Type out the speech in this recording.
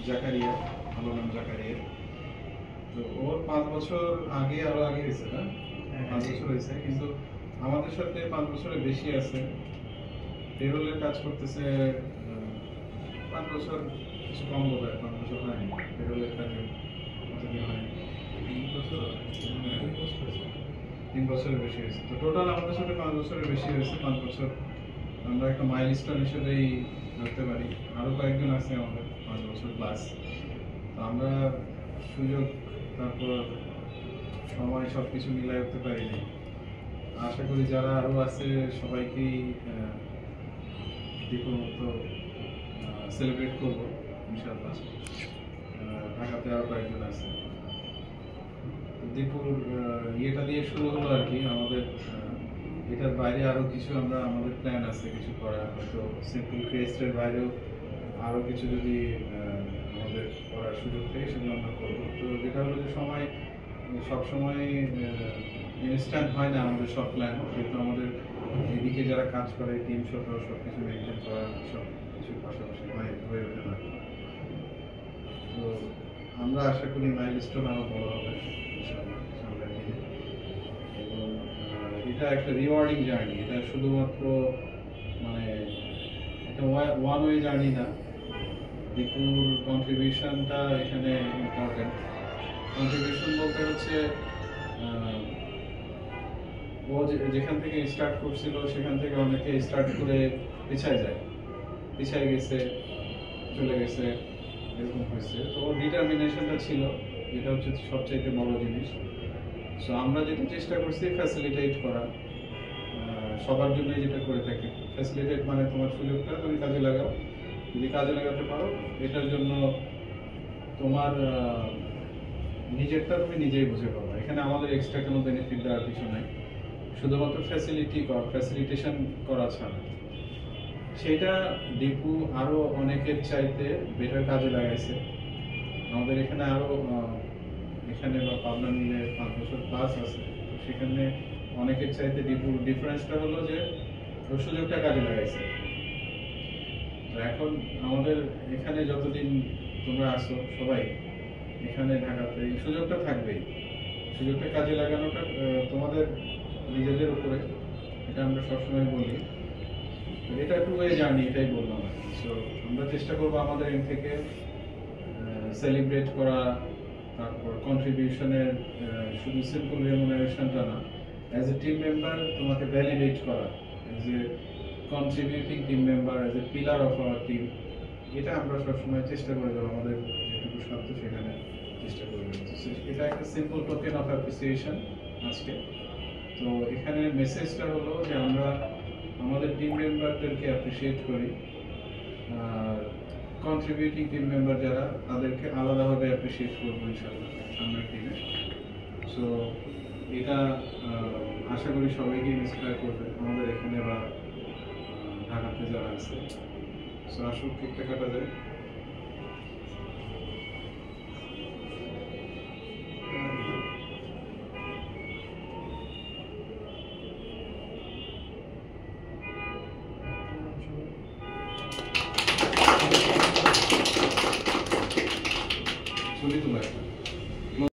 জাকারিয়া, ভালো নাম জাকারিয়া। তো ওর 5 বছর আগে আরো আগে হয়েছে না, 5 বছর হয়েছে, কিন্তু আমাদের সাথে 5 বছরের বেশি আছে। পেরোলের কাজ করতেছে 5 বছর কিছু কম বোধ হয়, 5 বছর হয়নি পেরোলের কাজে, কতদিন হয়নি, 3 বছরের বেশি হয়েছে। তো টোটাল আমাদের সাথে 5 বছরের বেশি হয়েছে। 5 বছর আমরা একটা মাইলস্টোন হিসেবেই ধরতে পারি। আরো কয়েকজন আছে আমাদের 5 বছর প্লাস। তো আমরা সুযোগ, তারপর সময় সবকিছু মিলাই উঠতে পারিনি। আশা করি যারা আরো আছে সবাইকেই দীপুর মতো সেলিব্রেট করবো ইনশাআল্লাহ। ঢাকাতে আরো কয়েকজন আছে। দীপুর ইয়েটা দিয়ে শুরু হলো আর কি। আমাদের এটার বাইরে আরো কিছু আমাদের প্ল্যান আছে কিছু করা, হয়তো সিম্পল ক্রেস্টের বাইরেও আরো কিছু যদি আমাদের করার সুযোগ থাকে সেগুলো আমরা করবো। তো যেটা হলো যে সময় সবসময় ইনস্ট্যান্ট হয় না আমাদের সব প্ল্যান, কিন্তু আমাদের এদিকে যারা কাজ করে টিম সহ সবকিছু মেনটেন করা, সব কিছুর পাশাপাশি হয়ে ওঠে না। তো আমরা আশা করি মাইলস্টোন আরো বড় হবে ইনশাআল্লাহ সামনের দিকে। এবং এটা একটা রিওয়ার্ডিং জার্নি, এটা শুধুমাত্র মানে এটা ওয়ান ওয়ে জার্নি না। দীপুর কন্ট্রিবিউশনটা এখানে ইম্পর্টেন্ট। কন্ট্রিবিউশন বলতে হচ্ছে ও যেখান থেকে স্টার্ট করছিল সেখান থেকে অনেকে স্টার্ট করে পিছায় যায়, পিছায় গেছে, চলে গেছে, এরকম হয়েছে। তো ওর ডিটারমিনেশনটা ছিল, এটা হচ্ছে সবচাইতে বড় জিনিস। সো আমরা যেটা চেষ্টা করছি ফ্যাসিলিটেট করা, সবার জন্য যেটা করে থাকি। ফ্যাসিলিটেট মানে তোমার সুযোগটা তুমি কাজে লাগাও, যদি কাজে লাগাতে পারো এটার জন্য তোমার নিজেরটা তুমি নিজেই বুঝে পাবো। এখানে আমাদের এক্সট্রা কোনো বেনিফিট দেওয়ার কিছু নাই, শুধুমাত্র ফ্যাসিলিটেশন করা ছাড়া। সেটা দীপু আরো অনেকের চাইতে বেটার কাজে লাগাইছে। আমাদের এখানে আরো এখানে বা পাবনা মিলে 5 বছর প্লাস আছে। তো সেখানে অনেকের চাইতে দীপুর ডিফারেন্সটা হলো যে ওর সুযোগটা কাজে লাগাইছে। তো এখন আমাদের এখানে যতদিন তোমরা আসো সবাই এখানে ঢাকাতে, এই সুযোগটা থাকবেই। সুযোগটা কাজে লাগানোটা তোমাদের নিজেদের উপরে, এটা আমরা সবসময় বলি। এটা টু ওয়ে জার্নি, এটাই বললাম আর কি। সো আমরা চেষ্টা করবো আমাদের এখান থেকে সেলিব্রেট করা, তারপর কন্ট্রিবিউশনের শুধু সিম্পল রেমুনারেশনটা না, অ্যাজ এ টিম মেম্বার তোমাকে ভ্যালিডেট করা, as a contributing team member, as a pillar of our team. এটা আমরা সবসময় চেষ্টা করে যাবো, আমাদের যেটুকু সাধ্য সেখানে চেষ্টা করে যাবো। এটা একটা সিম্পল টোকেন অফ অ্যাপ্রিসিয়েশন আজকে। তো এখানে মেসেজটা হলো যে আমরা আমাদের টিম মেম্বারদেরকে অ্যাপ্রিসিয়েট করি, আর কন্ট্রিবিউটিং টিম মেম্বার যারা তাদেরকে আলাদাভাবে অ্যাপ্রিসিয়েট করবো ইনশাআল্লাহ সামনের টিমে। সো এটা আশা করি সবাইকে ইন্সপায়ার করবে আমাদের এখানে বা ঢাকাতে যারা আছে। সো আসুক কেকটা কাটা যায়। ছবি তোলা একটা